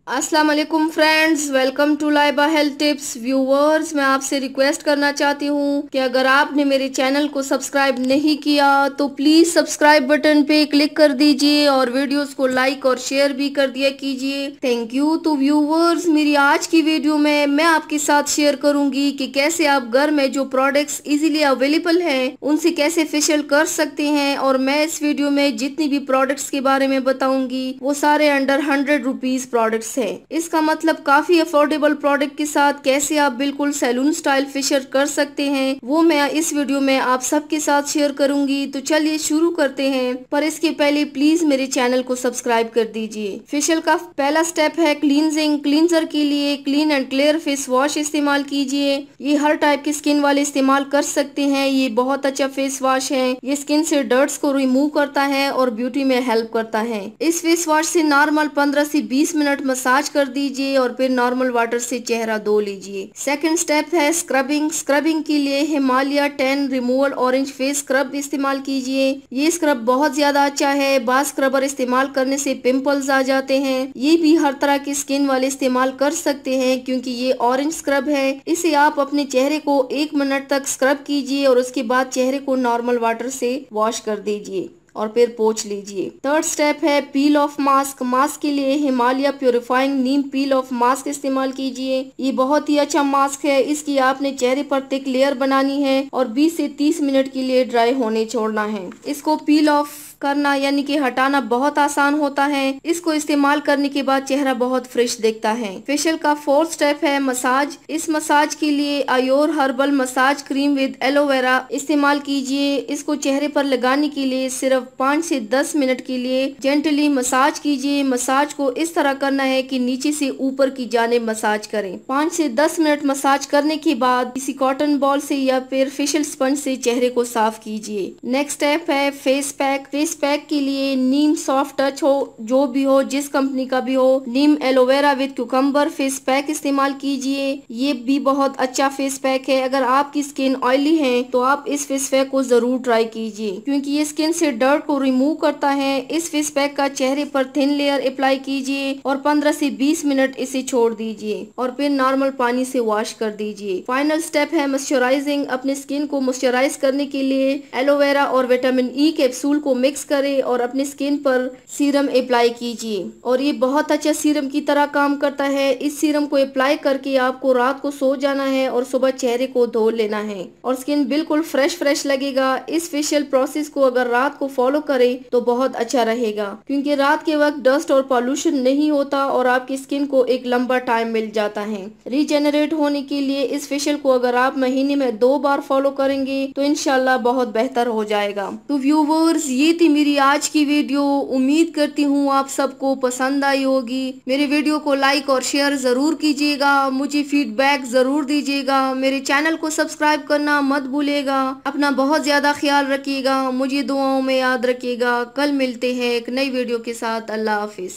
अस्सलाम वालेकुम friends, welcome to Laiba health tips. Viewers, मैं आपसे रिक्वेस्ट करना चाहती हूँ कि अगर आपने मेरे चैनल को सब्सक्राइब नहीं किया तो प्लीज सब्सक्राइब बटन पे क्लिक कर दीजिए और वीडियोस को लाइक और शेयर भी कर दिया कीजिए। Thank you. तो व्यूवर्स, मेरी आज की वीडियो में मैं आपके साथ शेयर करूंगी कि कैसे आप घर में जो प्रोडक्ट्स इजीली अवेलेबल हैं उनसे कैसे फेशियल कर सकते हैं। और मैं इस वीडियो में जितनी भी प्रोडक्ट्स के बारे में बताऊंगी वो सारे अंडर 100 रुपीज प्रोडक्ट्स है। इसका मतलब काफी अफोर्डेबल प्रोडक्ट के साथ कैसे आप बिल्कुल सैलून स्टाइल फेशियल कर सकते हैं वो मैं इस वीडियो में आप सबके साथ शेयर करूंगी। तो चलिए शुरू करते हैं, पर इसके पहले प्लीज मेरे चैनल को सब्सक्राइब कर दीजिए। फेशियल का पहला स्टेप है क्लींजिंग। क्लींजर के लिए clean and clear face wash इस्तेमाल कीजिए। ये हर टाइप की स्किन वाले इस्तेमाल कर सकते हैं। ये बहुत अच्छा फेस वॉश है। ये स्किन से डर्ट्स को रिमूव करता है और ब्यूटी में हेल्प करता है। इस फेस वॉश से नॉर्मल 15 से 20 मिनट मसाज कर दीजिए और फिर नॉर्मल वाटर से चेहरा धो लीजिए। सेकंड स्टेप है स्क्रबिंग। स्क्रबिंग के लिए Himalaya 10 removal orange face scrub इस्तेमाल कीजिए। ये स्क्रब बहुत ज्यादा अच्छा है। बार स्क्रबर इस्तेमाल करने से पिंपल्स आ जाते हैं। ये भी हर तरह की स्किन वाले इस्तेमाल कर सकते हैं क्योंकि ये ऑरेंज स्क्रब है। इसे आप अपने चेहरे को 1 मिनट तक स्क्रब कीजिए और उसके बाद चेहरे को नॉर्मल वाटर से वॉश कर दीजिए और फिर पोंछ लीजिए। थर्ड स्टेप है पील ऑफ मास्क। मास्क के लिए Himalaya purifying Neem peel of mask इस्तेमाल कीजिए। ये बहुत ही अच्छा मास्क है। इसकी आपने चेहरे पर थिक लेयर बनानी है और 20 से 30 मिनट के लिए ड्राई होने छोड़ना है। इसको पील ऑफ करना यानी कि हटाना बहुत आसान होता है। इसको इस्तेमाल करने के बाद चेहरा बहुत फ्रेश दिखता है। फेशियल का फोर्थ स्टेप है मसाज। इस मसाज के लिए Ayur herbal massage cream with aloe vera इस्तेमाल कीजिए। इसको चेहरे पर लगाने के लिए सिर्फ 5 से 10 मिनट के लिए जेंटली मसाज कीजिए। मसाज को इस तरह करना है कि नीचे से ऊपर की जानिब मसाज करें। 5 से 10 मिनट मसाज करने के बाद किसी कॉटन बॉल से या फिर फेशियल स्पंज से चेहरे को साफ कीजिए। नेक्स्ट स्टेप है फेस पैक। फेस पैक के लिए नीम सॉफ्ट टच हो, जो भी हो, जिस कंपनी का भी हो, neem aloe vera with cucumber face pack इस्तेमाल कीजिए। ये भी बहुत अच्छा फेस पैक है। अगर आपकी स्किन ऑयली है तो आप इस फेस पैक को जरूर ट्राई कीजिए क्योंकि ये स्किन से डर्ट को रिमूव करता है। इस फेस पैक का चेहरे पर थिन लेयर अप्लाई कीजिए और 15 से 20 मिनट इसे छोड़ दीजिए और फिर नॉर्मल पानी से वॉश कर दीजिए। फाइनल स्टेप है मॉइस्चराइजिंग। अपने स्किन को मॉइस्चराइज करने के लिए एलोवेरा और विटामिन ई कैप्सूल को मिक्स करें और अपनी स्किन पर सीरम अप्लाई कीजिए और ये बहुत अच्छा सीरम की तरह काम करता है। इस सीरम को अप्लाई करके आपको रात को सो जाना है और सुबह चेहरे को धो लेना है और स्किन बिल्कुल फ्रेश लगेगा। इस फेशियल प्रोसेस को अगर रात को फॉलो करें तो बहुत अच्छा रहेगा क्योंकि रात के वक्त डस्ट और पॉल्यूशन नहीं होता और आपकी स्किन को एक लंबा टाइम मिल जाता है रीजेनरेट होने के लिए। इस फेशियल को अगर आप महीने में 2 बार फॉलो करेंगे तो इंशाल्लाह बहुत बेहतर हो जाएगा। तो व्यूवर्स, ये थी मेरी आज की वीडियो। उम्मीद करती हूँ आप सबको पसंद आई होगी। मेरे वीडियो को लाइक और शेयर जरूर कीजिएगा। मुझे फीडबैक जरूर दीजिएगा। मेरे चैनल को सब्सक्राइब करना मत भूलिएगा। अपना बहुत ज्यादा ख्याल रखिएगा। मुझे दुआओं में याद रखिएगा। कल मिलते हैं एक नई वीडियो के साथ। अल्लाह हाफिज।